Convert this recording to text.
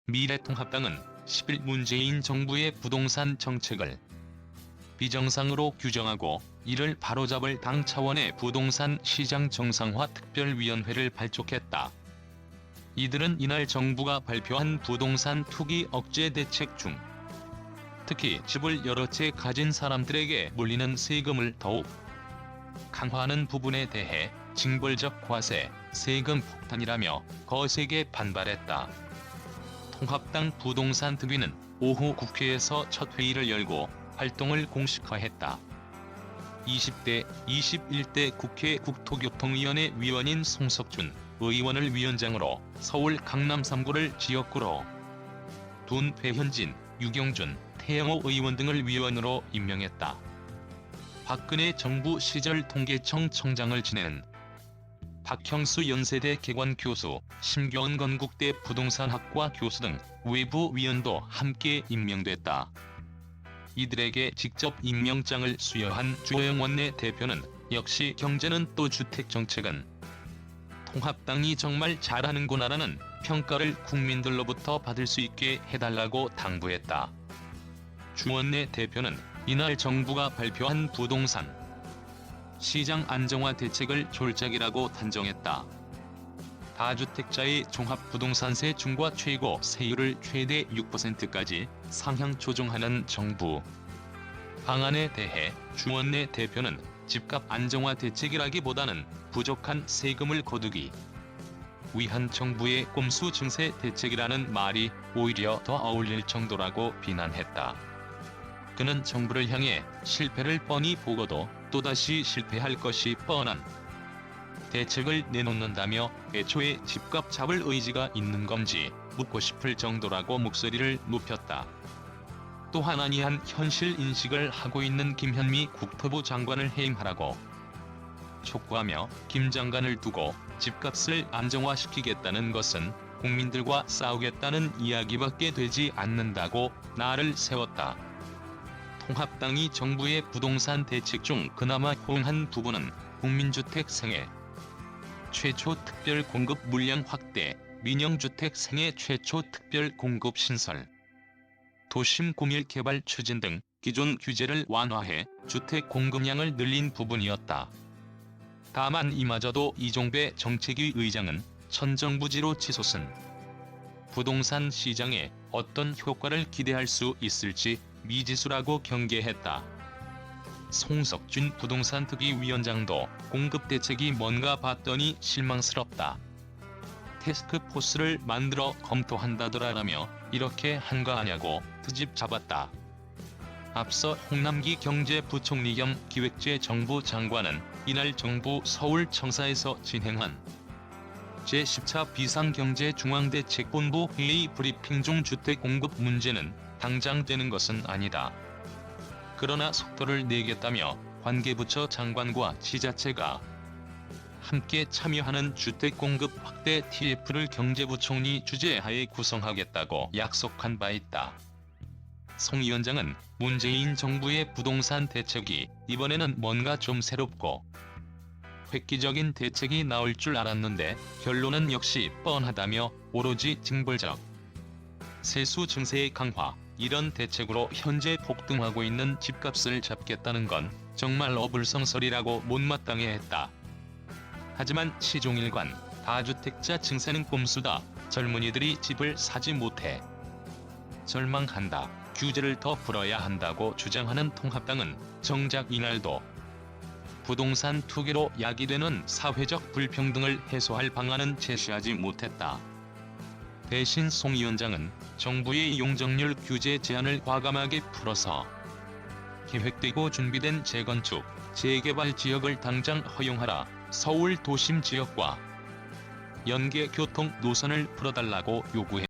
미래통합당은 10일 문재인 정부의 부동산 정책을 비정상으로 규정하고 이를 바로잡을 당 차원의 부동산 시장 정상화 특별위원회를 발족했다. 이들은 이날 정부가 발표한 부동산 투기 억제 대책 중 특히 집을 여러 채 가진 사람들에게 물리는 세금을 더욱 강화하는 부분에 대해 징벌적 과세, 세금 폭탄이라며 거세게 반발했다. 통합당 부동산 특위는 오후 국회에서 첫 회의를 열고 활동을 공식화했다. 20대, 21대 국회 국토교통위원회 위원인 송석준 의원을 위원장으로 서울 강남 3구를 지역구로 둔 배현진, 유경준, 태영호 의원 등을 위원으로 임명했다. 박근혜 정부 시절 통계청 청장을 지낸 박형수 연세대 개관교수, 심교은 건국대 부동산학과 교수 등 외부 위원도 함께 임명됐다. 이들에게 직접 임명장을 수여한 주호영 원내대표는 역시 경제는 또 주택정책은 통합당이 정말 잘하는구나라는 평가를 국민들로부터 받을 수 있게 해달라고 당부했다. 주 원내대표는 이날 정부가 발표한 부동산 시장 안정화 대책을 졸작이라고 단정했다. 다주택자의 종합부동산세 중과 최고 세율을 최대 6%까지 상향 조정하는 정부 방안에 대해 주 원내대표는 집값 안정화 대책이라기보다는 부족한 세금을 거두기 위한 정부의 꼼수 증세 대책이라는 말이 오히려 더 어울릴 정도라고 비난했다. 그는 정부를 향해 실패를 뻔히 보고도 또다시 실패할 것이 뻔한 대책을 내놓는다며 애초에 집값 잡을 의지가 있는 건지 묻고 싶을 정도라고 목소리를 높였다. 또한 안이한 현실 인식을 하고 있는 김현미 국토부 장관을 해임하라고 촉구하며 김 장관을 두고 집값을 안정화시키겠다는 것은 국민들과 싸우겠다는 이야기밖에 되지 않는다고 날을 세웠다. 통합당이 정부의 부동산 대책 중 그나마 호응한 부분은 국민주택 생애 최초 특별 공급 물량 확대, 민영주택 생애 최초 특별 공급 신설, 도심 공일 개발 추진 등 기존 규제를 완화해 주택 공급량을 늘린 부분이었다. 다만 이마저도 이종배 정책위 의장은 천정부지로 치솟은 부동산 시장에 어떤 효과를 기대할 수 있을지 미지수라고 경계했다. 송석준 부동산 특위 위원장도 공급 대책이 뭔가 봤더니 실망스럽다. 태스크포스를 만들어 검토한다더라라며 이렇게 한 거 아냐고 트집 잡았다. 앞서 홍남기 경제부총리 겸 기획재정부 장관은 이날 정부 서울청사에서 진행한 제10차 비상경제중앙대책본부 회의 브리핑 중 주택 공급 문제는 당장 되는 것은 아니다. 그러나 속도를 내겠다며 관계부처 장관과 지자체가 함께 참여하는 주택공급 확대 TF를 경제부총리 주재하에 구성하겠다고 약속한 바 있다. 송 위원장은 문재인 정부의 부동산 대책이 이번에는 뭔가 좀 새롭고 획기적인 대책이 나올 줄 알았는데 결론은 역시 뻔하다며 오로지 징벌적 세수 증세의 강화 이런 대책으로 현재 폭등하고 있는 집값을 잡겠다는 건 정말 어불성설이라고 못마땅해 했다. 하지만 시종일관 다주택자 증세는 꼼수다. 젊은이들이 집을 사지 못해 절망한다. 규제를 더 풀어야 한다고 주장하는 통합당은 정작 이날도 부동산 투기로 야기되는 사회적 불평등을 해소할 방안은 제시하지 못했다. 대신 송 위원장은 정부의 용적률 규제 제한을 과감하게 풀어서 계획되고 준비된 재건축, 재개발 지역을 당장 허용하라. 서울 도심 지역과 연계 교통 노선을 풀어달라고 요구했다.